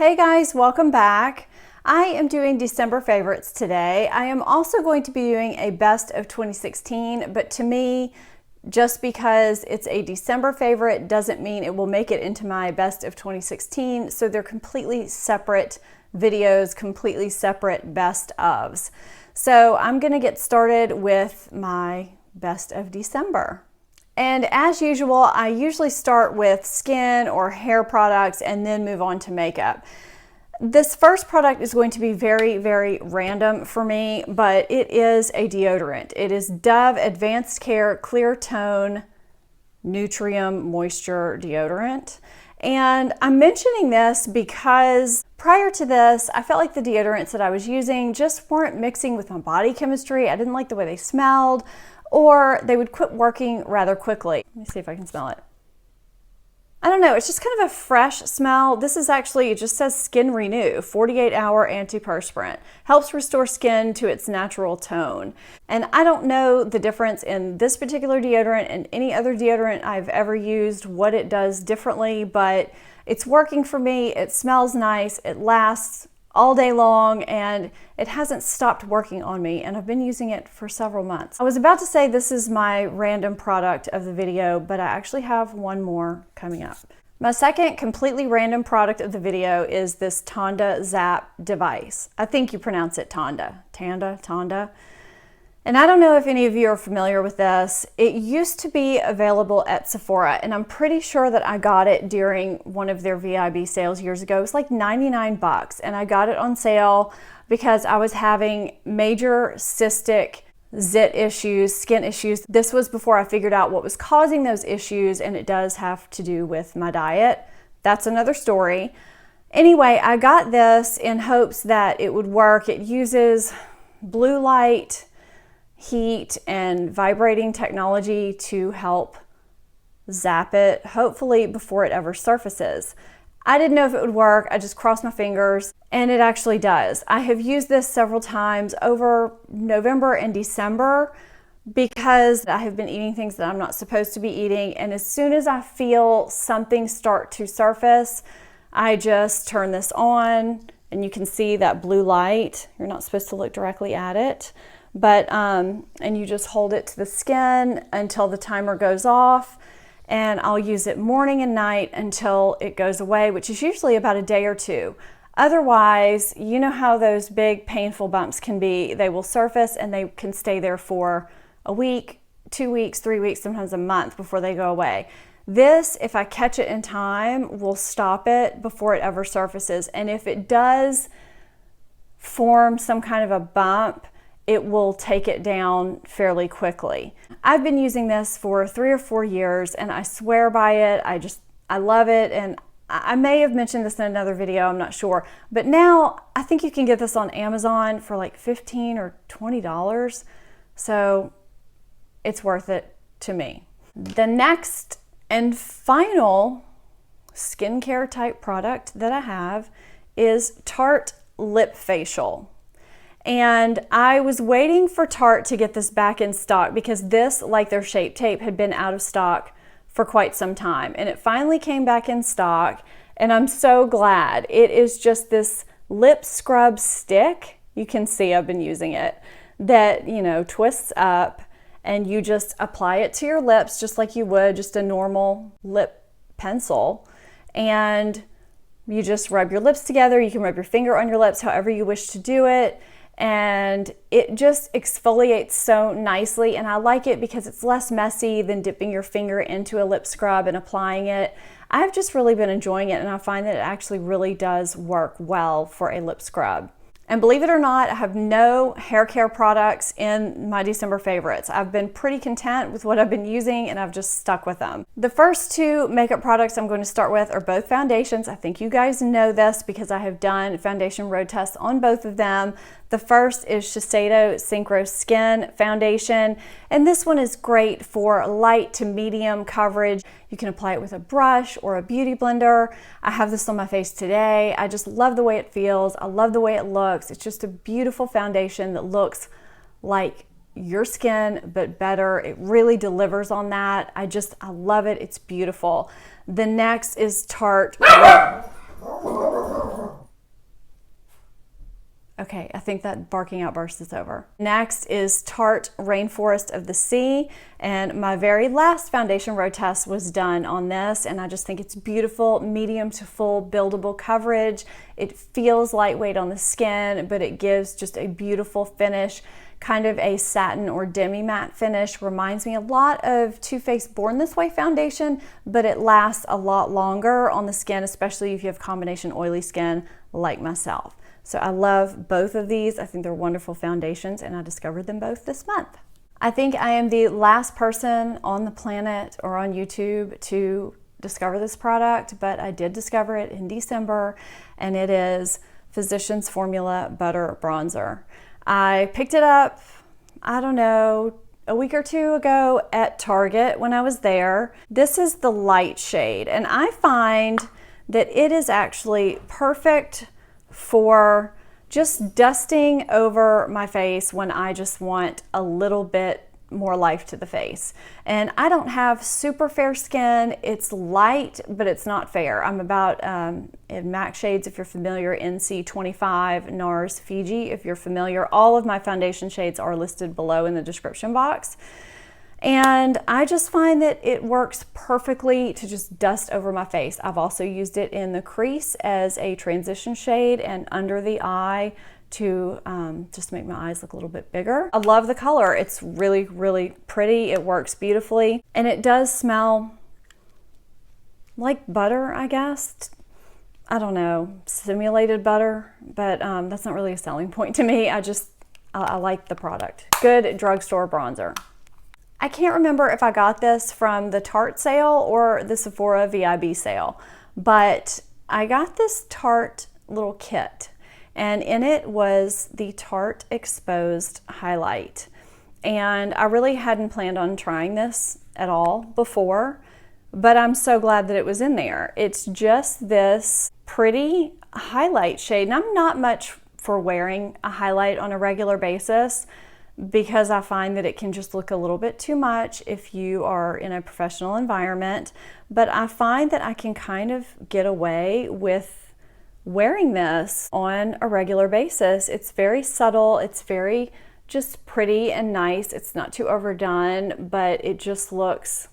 Hey guys, welcome back. I am doing December favorites today. I am also going to be doing a best of 2016, but to me, just because it's a December favorite doesn't mean it will make it into my best of 2016. So they're completely separate videos, completely separate best ofs. So I'm gonna get started with my best of December. And as usual, I usually start with skin or hair products and then move on to makeup. This first product is going to be very, very random for me, but it is a deodorant. It is Dove Advanced Care Clear Tone Nutrium Moisture Deodorant. And I'm mentioning this because prior to this, I felt like the deodorants that I was using just weren't mixing with my body chemistry. I didn't like the way they smelled, or they would quit working rather quickly. Let me see if I can smell it. I don't know, it's just kind of a fresh smell. This is actually, it just says Skin Renew, 48-hour antiperspirant. Helps restore skin to its natural tone. And I don't know the difference in this particular deodorant and any other deodorant I've ever used, what it does differently, but it's working for me. It smells nice, it lasts all day long, and it hasn't stopped working on me, and I've been using it for several months. I was about to say this is my random product of the video, but I actually have one more coming up. My second completely random product of the video is this Tonda Zap device. I think you pronounce it Tonda. Tonda. And I don't know if any of you are familiar with this. It used to be available at Sephora, and I'm pretty sure that I got it during one of their VIB sales years ago. It was like 99 bucks, and I got it on sale because I was having major cystic zit issues, skin issues. This was before I figured out what was causing those issues, and it does have to do with my diet. That's another story. Anyway, I got this in hopes that it would work. It uses blue light, heat, and vibrating technology to help zap it, hopefully before it ever surfaces. I didn't know if it would work. I just crossed my fingers, and it actually does. I have used this several times over November and December because I have been eating things that I'm not supposed to be eating, and as soon as I feel something start to surface, I just turn this on, and you can see that blue light. You're not supposed to look directly at it. But, and you just hold it to the skin until the timer goes off, and I'll use it morning and night until it goes away, which is usually about a day or two. Otherwise, you know how those big painful bumps can be. They will surface and they can stay there for a week, 2 weeks, 3 weeks, sometimes a month before they go away. This, if I catch it in time, will stop it before it ever surfaces. And if it does form some kind of a bump, it will take it down fairly quickly. I've been using this for 3 or 4 years, and I swear by it. I love it, and I may have mentioned this in another video, I'm not sure. But now I think you can get this on Amazon for like $15 or $20. So it's worth it to me. The next and final skincare type product that I have is Tarte Lip Facial. And I was waiting for Tarte to get this back in stock because this, like their Shape Tape, had been out of stock for quite some time. And it finally came back in stock, and I'm so glad. It is just this lip scrub stick. You can see I've been using it. That, you know, twists up, and you just apply it to your lips just like you would just a normal lip pencil. And you just rub your lips together. You can rub your finger on your lips however you wish to do it. And it just exfoliates so nicely, and I like it because it's less messy than dipping your finger into a lip scrub and applying it. I've just really been enjoying it, and I find that it actually really does work well for a lip scrub. And believe it or not, I have no hair care products in my December favorites. I've been pretty content with what I've been using, and I've just stuck with them. The first two makeup products I'm going to start with are both foundations. I think you guys know this because I have done foundation road tests on both of them. The first is Shiseido Synchro Skin Foundation, and this one is great for light to medium coverage. You can apply it with a brush or a beauty blender. I have this on my face today. I just love the way it feels. I love the way it looks. It's just a beautiful foundation that looks like your skin, but better. It really delivers on that. I love it. It's beautiful. The next is Tarte. Okay, I think that barking outburst is over. Next is Tarte Rainforest of the Sea, and my very last foundation road test was done on this, and I just think it's beautiful, medium to full buildable coverage. It feels lightweight on the skin, but it gives just a beautiful finish, kind of a satin or demi-matte finish. Reminds me a lot of Too Faced Born This Way foundation, but it lasts a lot longer on the skin, especially if you have combination oily skin like myself. So I love both of these. I think they're wonderful foundations, and I discovered them both this month. I think I am the last person on the planet or on YouTube to discover this product, but I did discover it in December, and it is Physicians Formula Butter Bronzer. I picked it up, I don't know, a week or two ago at Target when I was there. This is the light shade, and I find that it is actually perfect for just dusting over my face when I just want a little bit more life to the face. And I don't have super fair skin. It's light, but it's not fair. I'm about in MAC shades, if you're familiar, NC25, NARS, Fiji, if you're familiar. All of my foundation shades are listed below in the description box. And I just find that it works perfectly to just dust over my face. I've also used it in the crease as a transition shade and under the eye to just make my eyes look a little bit bigger. I love the color. It's really, really pretty. It works beautifully. And it does smell like butter, I guess. I don't know, simulated butter, but that's not really a selling point to me. I like the product. Good drugstore bronzer. I can't remember if I got this from the Tarte sale or the Sephora VIB sale, but I got this Tarte little kit, and in it was the Tarte Exposed Highlight. And I really hadn't planned on trying this at all before, but I'm so glad that it was in there. It's just this pretty highlight shade, and I'm not much for wearing a highlight on a regular basis, because I find that it can just look a little bit too much if you are in a professional environment. But I find that I can kind of get away with wearing this on a regular basis. It's very subtle, it's very just pretty and nice. It's not too overdone, but it just looks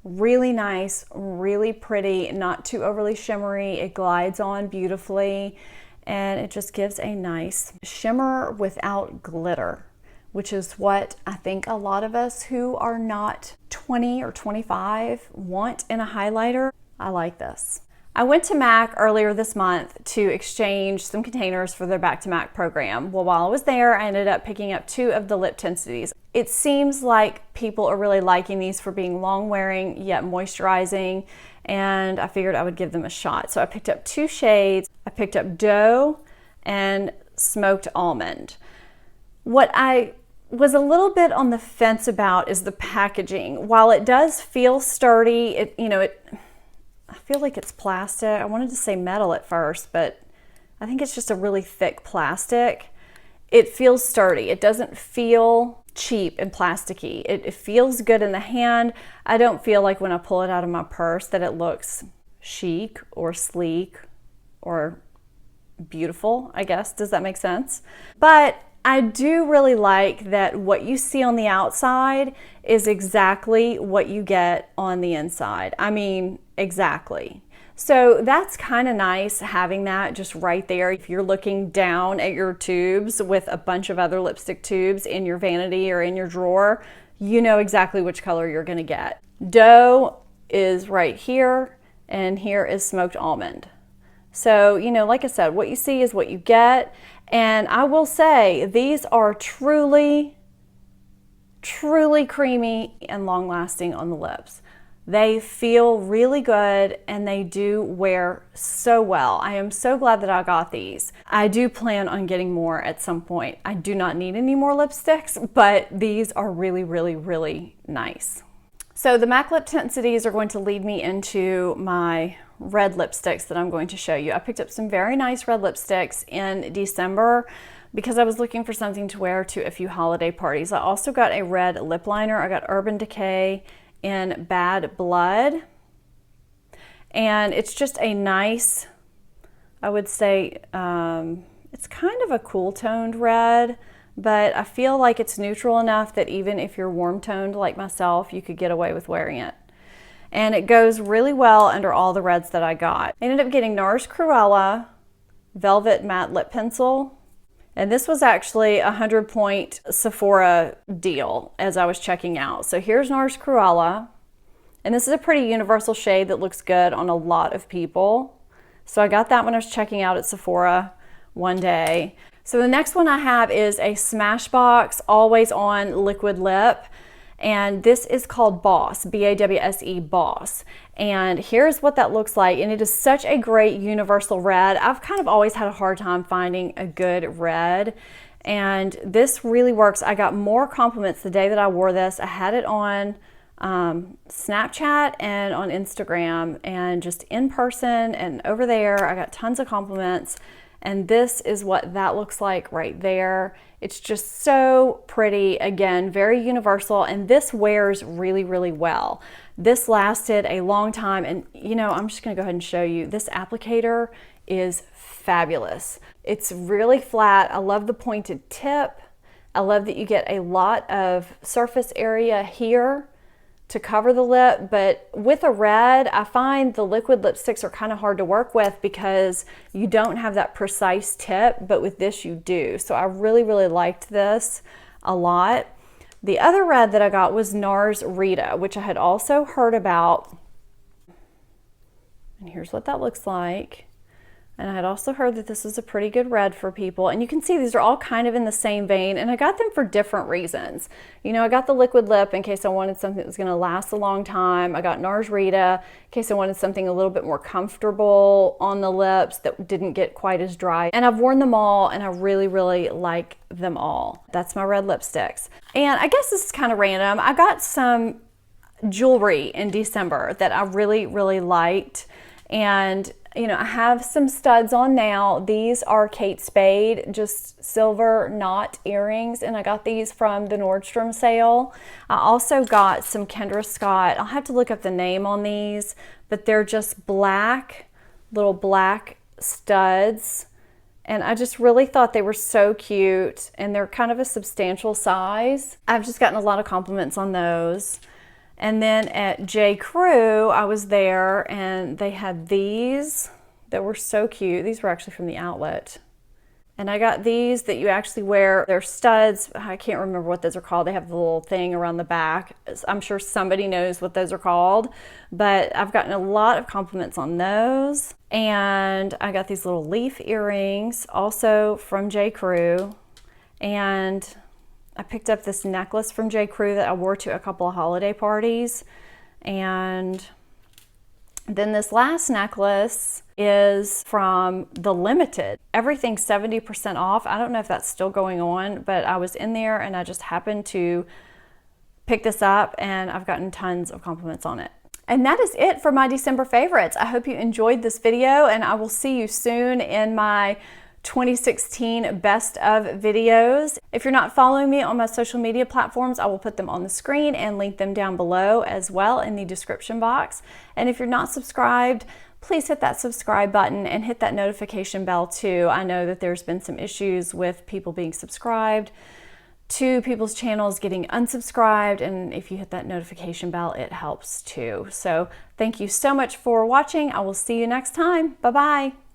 really nice, really pretty, not too overly shimmery. It glides on beautifully, and it just gives a nice shimmer without glitter, which is what I think a lot of us who are not 20 or 25 want in a highlighter. I like this. I went to MAC earlier this month to exchange some containers for their Back to MAC program. Well, while I was there, I ended up picking up 2 of the lip tensities. It seems like people are really liking these for being long wearing yet moisturizing, and I figured I would give them a shot. So I picked up 2 shades. I picked up Dough and Smoked Almond. What I was a little bit on the fence about is the packaging. While it does feel sturdy, I feel like it's plastic. I wanted to say metal at first, but I think it's just a really thick plastic. It feels sturdy. It doesn't feel cheap and plasticky. It feels good in the hand. I don't feel like when I pull it out of my purse that it looks chic or sleek or beautiful, I guess. Does that make sense? But I do really like that what you see on the outside is exactly what you get on the inside. I mean, exactly. So that's kind of nice having that just right there. If you're looking down at your tubes with a bunch of other lipstick tubes in your vanity or in your drawer, you know exactly which color you're going to get. Dough is right here, and here is Smoked Almond. So, like I said, what you see is what you get. And I will say, these are truly, truly creamy and long lasting on the lips. They feel really good, and they do wear so well. I am so glad that I got these. I do plan on getting more at some point. I do not need any more lipsticks, but these are really, really, really nice. So the MAC lip tensities are going to lead me into my red lipsticks that I'm going to show you. I picked up some very nice red lipsticks in December because I was looking for something to wear to a few holiday parties. I also got a red lip liner. I got Urban Decay in Bad Blood, and it's just a nice, I would say, It's kind of a cool toned red, but I feel like it's neutral enough that even if you're warm toned like myself, you could get away with wearing it. And it goes really well under all the reds that I got. I ended up getting NARS Cruella Velvet Matte Lip Pencil. And this was actually a 100-point Sephora deal as I was checking out. So here's NARS Cruella. And this is a pretty universal shade that looks good on a lot of people. So I got that when I was checking out at Sephora one day. So the next one I have is a Smashbox Always On Liquid Lip. And this is called Boss, B-A-W-S-E, Boss. And here's what that looks like. And it is such a great universal red. I've kind of always had a hard time finding a good red. And this really works. I got more compliments the day that I wore this. I had it on Snapchat and on Instagram and just in person and over there. I got tons of compliments. And this is what that looks like right there. It's just so pretty. Again, very universal, and this wears really, really well. This lasted a long time, and you know, I'm just gonna go ahead and show you. This applicator is fabulous. It's really flat. I love the pointed tip. I love that you get a lot of surface area here to cover the lip, but with a red, I find the liquid lipsticks are kind of hard to work with because you don't have that precise tip, but with this you do. So I really, really liked this a lot. The other red that I got was NARS Rita, which I had also heard about. And here's what that looks like. And I had also heard that this is a pretty good red for people. And you can see these are all kind of in the same vein, and I got them for different reasons. You know, I got the liquid lip in case I wanted something that was gonna last a long time. I got NARS Rita in case I wanted something a little bit more comfortable on the lips that didn't get quite as dry. And I've worn them all, and I really, really like them all. That's my red lipsticks. And I guess this is kind of random. I got some jewelry in December that I really, really liked. And you know, I have some studs on now. These are Kate Spade, just silver knot earrings, and I got these from the Nordstrom sale. I also got some Kendra Scott. I'll have to look up the name on these, but they're just black, little black studs. And I just really thought they were so cute, and they're kind of a substantial size. I've just gotten a lot of compliments on those. And then at J. Crew, I was there and they had these that were so cute. These were actually from the outlet. And I got these that you actually wear. They're studs. I can't remember what those are called. They have the little thing around the back. I'm sure somebody knows what those are called, but I've gotten a lot of compliments on those. And I got these little leaf earrings also from J. Crew. And I picked up this necklace from J. Crew that I wore to a couple of holiday parties. And then this last necklace is from the Limited. Everything's 70% off. I don't know if that's still going on, but I was in there and I just happened to pick this up, and I've gotten tons of compliments on it. And that is it for my December favorites. I hope you enjoyed this video, and I will see you soon in my 2016 best of videos. If you're not following me on my social media platforms, I will put them on the screen and link them down below as well in the description box. And if you're not subscribed, please hit that subscribe button and hit that notification bell too. I know that there's been some issues with people being subscribed to people's channels getting unsubscribed, and if you hit that notification bell, it helps too. So thank you so much for watching. I will see you next time. Bye-bye.